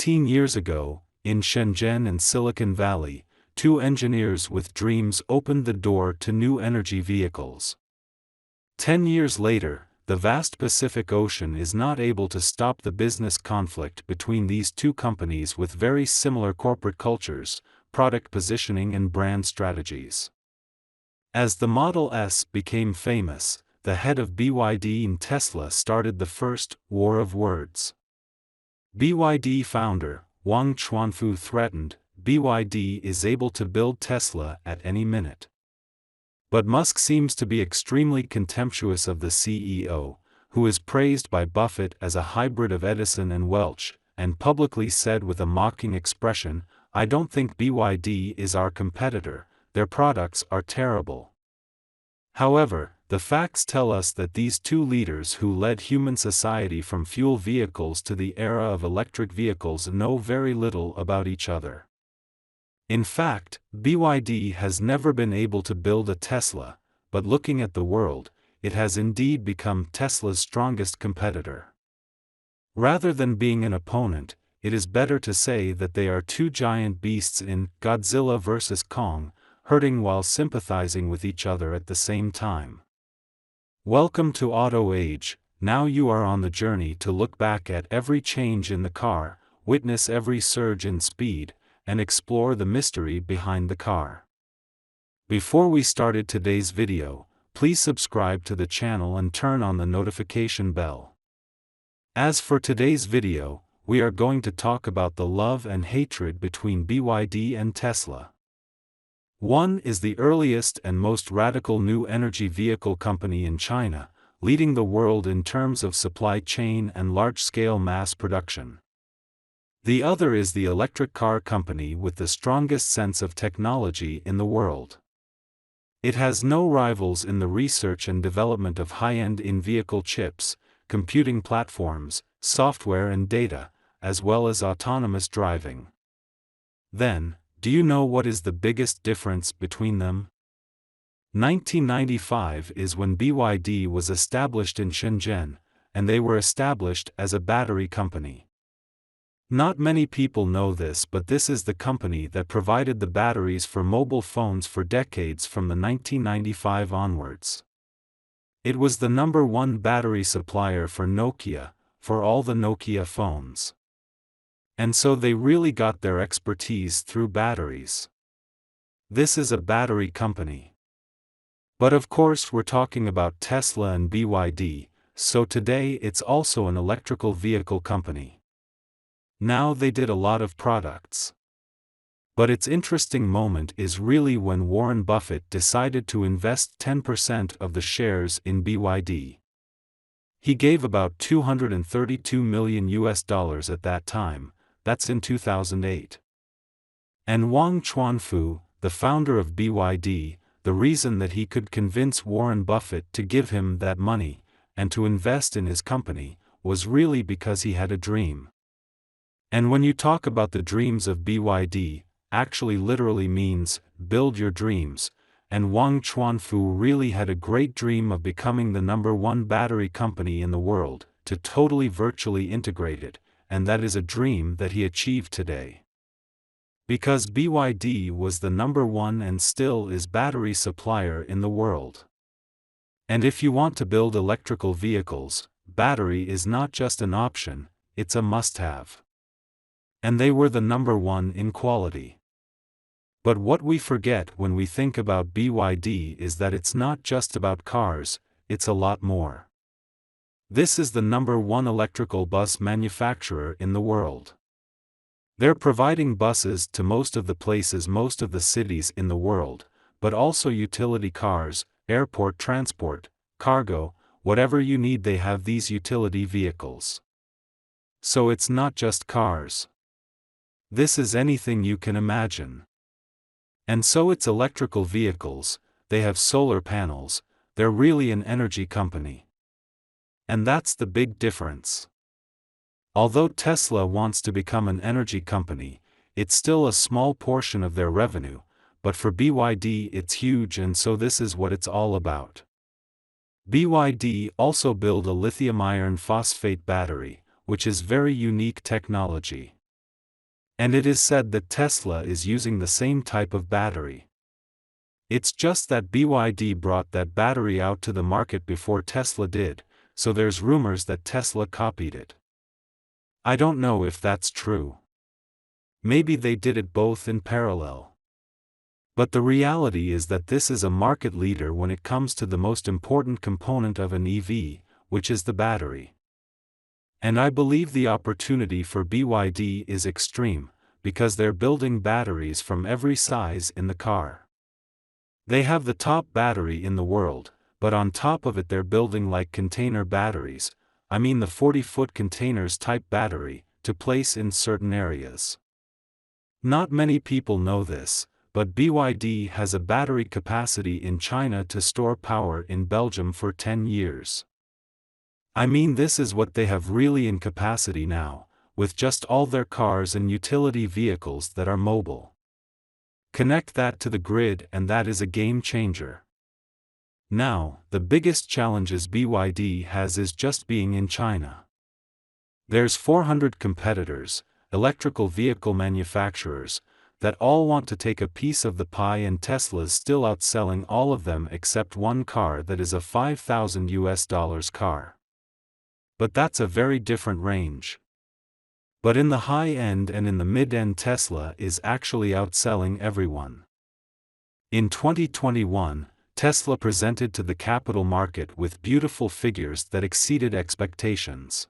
18 years ago, in Shenzhen and Silicon Valley, two engineers with dreams opened the door to new energy vehicles. 10 years later, the vast Pacific Ocean is not able to stop the business conflict between these two companies with very similar corporate cultures, product positioning and brand strategies. As the Model S became famous, the head of BYD and Tesla started the first war of words. BYD founder, Wang Chuanfu threatened, "BYD is able to build Tesla at any minute." But Musk seems to be extremely contemptuous of the CEO, who is praised by Buffett as a hybrid of Edison and Welch, and publicly said with a mocking expression, "I don't think BYD is our competitor, their products are terrible." However, the facts tell us that these two leaders who led human society from fuel vehicles to the era of electric vehicles know very little about each other. In fact, BYD has never been able to build a Tesla, but looking at the world, it has indeed become Tesla's strongest competitor. Rather than being an opponent, it is better to say that they are two giant beasts in Godzilla vs. Kong, hurting while sympathizing with each other at the same time. Welcome to Auto Age. Now you are on the journey to look back at every change in the car, witness every surge in speed, and explore the mystery behind the car. Before we started today's video, please subscribe to the channel and turn on the notification bell. As for today's video, we are going to talk about the love and hatred between BYD and Tesla. One is the earliest and most radical new energy vehicle company in China, leading the world in terms of supply chain and large-scale mass production. The other is the electric car company with the strongest sense of technology in the world. It has no rivals in the research and development of high-end in-vehicle chips, computing platforms, software and data, as well as autonomous driving. Then, do you know what is the biggest difference between them? 1995 is when BYD was established in Shenzhen, and they were established as a battery company. Not many people know this, but this is the company that provided the batteries for mobile phones for decades from the 1995 onwards. It was the #1 battery supplier for Nokia, for all the Nokia phones. And so they really got their expertise through batteries. This is a battery company. But of course we're talking about Tesla and BYD, so today it's also an electrical vehicle company. Now they did a lot of products. But its interesting moment is really when Warren Buffett decided to invest 10% of the shares in BYD. He gave about $232 million at that time, that's in 2008. And Wang Chuanfu, the founder of BYD, the reason that he could convince Warren Buffett to give him that money, and to invest in his company, was really because he had a dream. And when you talk about the dreams of BYD, actually literally means, build your dreams, and Wang Chuanfu really had a great dream of becoming the #1 battery company in the world, to totally virtually integrate it, and that is a dream that he achieved today. Because BYD was the #1 and still is battery supplier in the world. And if you want to build electrical vehicles, battery is not just an option, it's a must-have. And they were the #1 in quality. But what we forget when we think about BYD is that it's not just about cars, it's a lot more. This is the #1 electrical bus manufacturer in the world. They're providing buses to most of the places, most of the cities in the world, but also utility cars, airport transport, cargo, whatever you need, they have these utility vehicles. So it's not just cars. This is anything you can imagine. And so it's electrical vehicles, they have solar panels, they're really an energy company. And that's the big difference. Although Tesla wants to become an energy company, it's still a small portion of their revenue, but for BYD it's huge, and so this is what it's all about. BYD also build a lithium iron phosphate battery, which is very unique technology. And it is said that Tesla is using the same type of battery. It's just that BYD brought that battery out to the market before Tesla did, so there's rumors that Tesla copied it. I don't know if that's true. Maybe they did it both in parallel. But the reality is that this is a market leader when it comes to the most important component of an EV, which is the battery. And I believe the opportunity for BYD is extreme, because they're building batteries from every size in the car. They have the top battery in the world, but on top of it they're building like container batteries, I mean the 40-foot containers type battery, to place in certain areas. Not many people know this, but BYD has a battery capacity in China to store power in Belgium for 10 years. I mean, this is what they have really in capacity now, with just all their cars and utility vehicles that are mobile. Connect that to the grid and that is a game changer. Now, the biggest challenges BYD has is just being in China. There's 400 competitors, electrical vehicle manufacturers, that all want to take a piece of the pie, and Tesla's still outselling all of them except one car that is a $5,000 car. But that's a very different range. But in the high end and in the mid-end, Tesla is actually outselling everyone. In 2021, Tesla presented to the capital market with beautiful figures that exceeded expectations.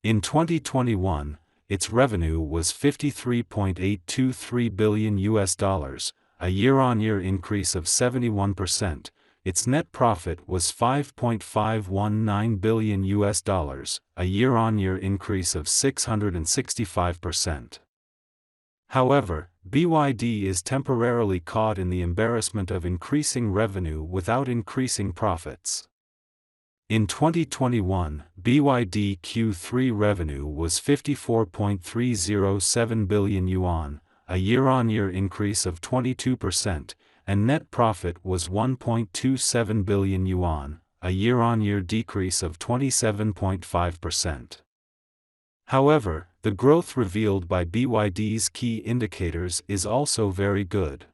In 2021, its revenue was $53.823 billion, a year-on-year increase of 71%. Its net profit was $5.519 billion, a year-on-year increase of 665%. However, BYD is temporarily caught in the embarrassment of increasing revenue without increasing profits. In 2021, BYD Q3 revenue was 54.307 billion yuan, a year-on-year increase of 22%, and net profit was 1.27 billion yuan, a year-on-year decrease of 27.5%. However, the growth revealed by BYD's key indicators is also very good.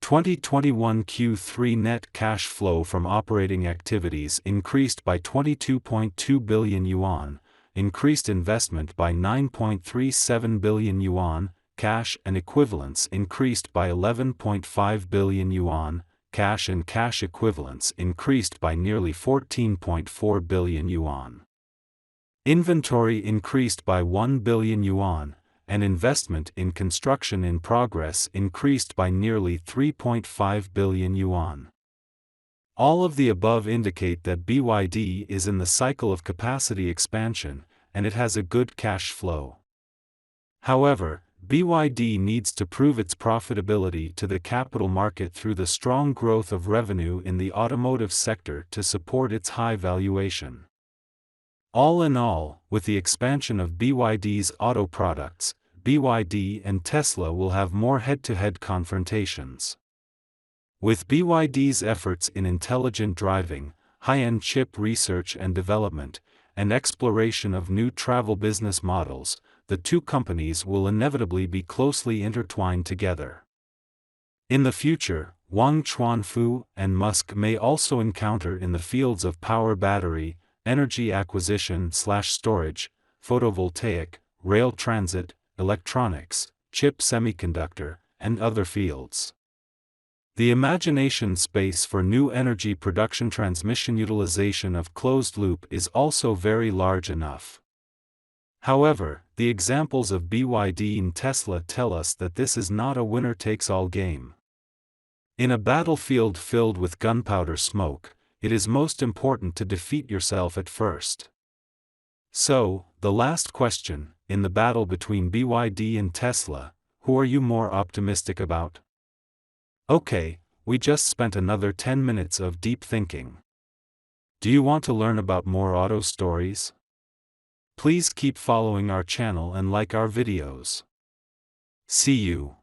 2021 Q3 net cash flow from operating activities increased by 22.2 billion yuan, increased investment by 9.37 billion yuan, cash and equivalents increased by 11.5 billion yuan, cash and cash equivalents increased by nearly 14.4 billion yuan. Inventory increased by 1 billion yuan, and investment in construction in progress increased by nearly 3.5 billion yuan. All of the above indicate that BYD is in the cycle of capacity expansion, and it has a good cash flow. However, BYD needs to prove its profitability to the capital market through the strong growth of revenue in the automotive sector to support its high valuation. All in all, with the expansion of BYD's auto products, BYD and Tesla will have more head-to-head confrontations. With BYD's efforts in intelligent driving, high-end chip research and development, and exploration of new travel business models, the two companies will inevitably be closely intertwined together. In the future, Wang Chuanfu and Musk may also encounter in the fields of power battery, energy acquisition/storage, photovoltaic, rail transit, electronics, chip semiconductor, and other fields. The imagination space for new energy production transmission utilization of closed loop is also very large enough. However, the examples of BYD and Tesla tell us that this is not a winner-takes-all game. In a battlefield filled with gunpowder smoke, it is most important to defeat yourself at first. So, the last question, in the battle between BYD and Tesla, who are you more optimistic about? Okay, we just spent another 10 minutes of deep thinking. Do you want to learn about more auto stories? Please keep following our channel and like our videos. See you.